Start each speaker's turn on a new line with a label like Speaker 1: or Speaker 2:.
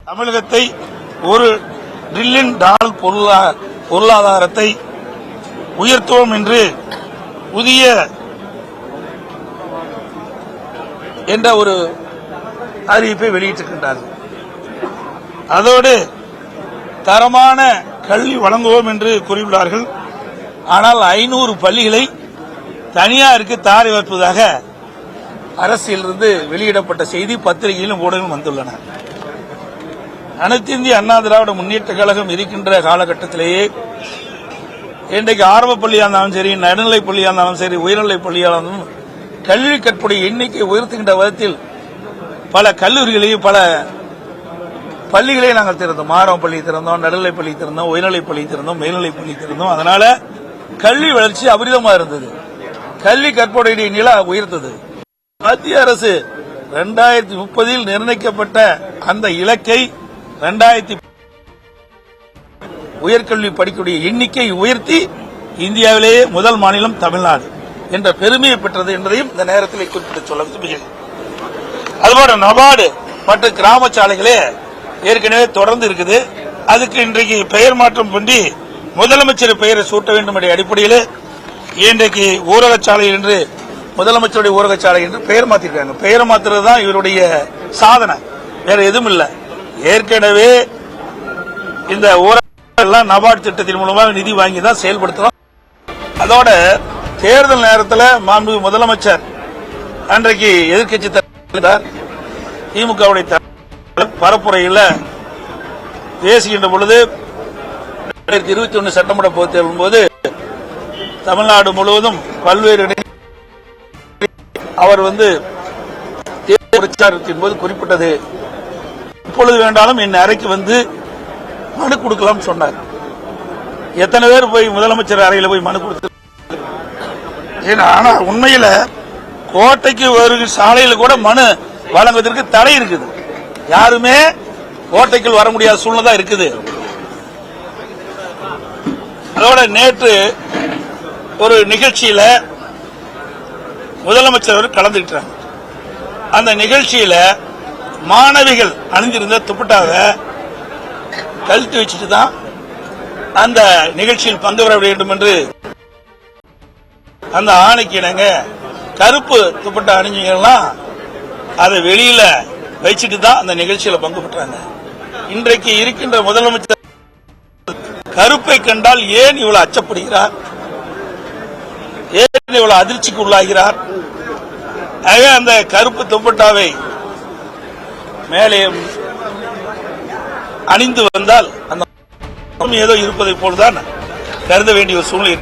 Speaker 1: தமிழகத்தை $1 டிரில்லியன் பொருளாதாரத்தை உயர்த்துவோம் என்று புதிய என்ற ஒரு அறிவிப்பை வெளியிட்டிருக்கின்றார்கள். அதோடு தரமான கல்வி வழங்குவோம் என்று கூறியுள்ளார்கள். ஆனால் 500 பள்ளிகளை தனியாருக்கு தாரை வைப்பதாக அரசிலிருந்து வெளியிடப்பட்ட செய்தி பத்திரிகையிலும் ஊடகங்களும் வந்துள்ளன. அனைத்து இந்திய அண்ணா திராவிட முன்னேற்ற கழகம் இருக்கின்ற காலகட்டத்திலேயே இன்றைக்கு ஆரம்ப பள்ளியாக இருந்தாலும் சரி, நடுநிலை பள்ளியாக இருந்தாலும் சரி, உயர்நிலை பள்ளியாக இருந்தாலும் கல்வி கற்புடைய எண்ணிக்கை உயர்த்துகின்ற விதத்தில் பல கல்லூரிகளையும் பல பள்ளிகளை நாங்கள் திறந்தோம். ஆரம்ப பள்ளி திறந்தோம், நடுநிலை பள்ளி திறந்தோம், உயர்நிலை பள்ளி திறந்தோம், மேல்நிலை பள்ளி திறந்தோம். அதனால கல்வி வளர்ச்சி அபரிதமாக இருந்தது. கல்வி கற்புடைய நிலை உயர்த்தது. மத்திய அரசு 2030 நிர்ணயிக்கப்பட்ட அந்த இலக்கை 2000 உயர்கல்வி படிக்கக்கூடிய எண்ணிக்கை உயர்த்தி இந்தியாவிலேயே முதல் மாநிலம் தமிழ்நாடு என்ற பெருமையை பெற்றது என்பதையும் இந்த நேரத்தில் குறிப்பிட்டு சொல்ல விரும்புகிறேன். அதுபோல நபார்டு மற்றும் கிராம சாலைகளே ஏற்கனவே தொடர்ந்து இருக்குது. அதுக்கு இன்றைக்கு பெயர் மாற்றம் பண்ணி முதலமைச்சர் பெயரை சூட்ட வேண்டும் என்ற அடிப்படையில் இன்றைக்கு ஊரகச்சாலை என்று முதலமைச்சருடைய ஊரகச்சாலை என்று பெயர் மாத்திருக்காங்க. பெயர் மாத்துறது தான் இவருடைய சாதனை, வேற எதுவும் இல்லை. ஏற்கனவே இந்த ஊரகெல்லாம் நபார்டு திட்டத்தின் மூலமாக நிதி வாங்கி தான் செயல்படுத்துறோம். அதோட தேர்தல் நேரத்தில் மாண்புமிகு முதலமைச்சர் அன்றைக்கு எதிர்க்கட்சி தலைவர் திமுகவுடைய பரப்புரையில் பேசுகின்ற பொழுது 2021 சட்டமன்ற பொதுத் தேர்தலின் போது தமிழ்நாடு முழுவதும் பல்வேறு அவர் தேர்தல் பிரச்சாரத்தின் போது குறிப்பிட்டது, இப்பொழுது வேண்டாலும் என் அறைக்கு வந்து மனு கொடுக்கலாம் சொன்னார். எத்தனை பேர் போய் முதலமைச்சர் அறையில் போய் மனு கொடுத்து, ஆனா உண்மையில கோட்டைக்கு ஒரு சாலையில் கூட மனு வழங்குவதற்கு தடை இருக்குது. யாருமே கோட்டைக்குள் வர முடியாத சூழ்நிலை இருக்குது. அதோட நேற்று ஒரு நிகழ்ச்சியில முதலமைச்சர் கலந்துக்கிட்டாங்க. அந்த நிகழ்ச்சியில மாணவிகள் அணிந்திருந்த துப்பட்டாவை கழட்டி வச்சுட்டு தான் அந்த நிகழ்ச்சியில் பங்கு பெற வேண்டும் என்று அந்த ஆணைக்கு இணங்க கருப்பு துப்பட்டா அணிஞ்சிங்கலாம் அதை வெளியில வச்சுட்டு தான் அந்த நிகழ்ச்சியில பங்கு பெற்றாங்க. இன்றைக்கு இருக்கின்ற முதலமைச்சர் கருப்பை கண்டால் ஏன் இவ்வளவு அச்சப்படுகிறார், ஏன் இவ்வளவு அதிர்ச்சிக்கு உள்ளாகிறார்? அந்த கருப்பு துப்பட்டாவை மேலே அணிந்து வந்தால் அந்த ஏதோ இருப்பதை போலதான் கருத வேண்டிய ஒரு சூழ்நிலை.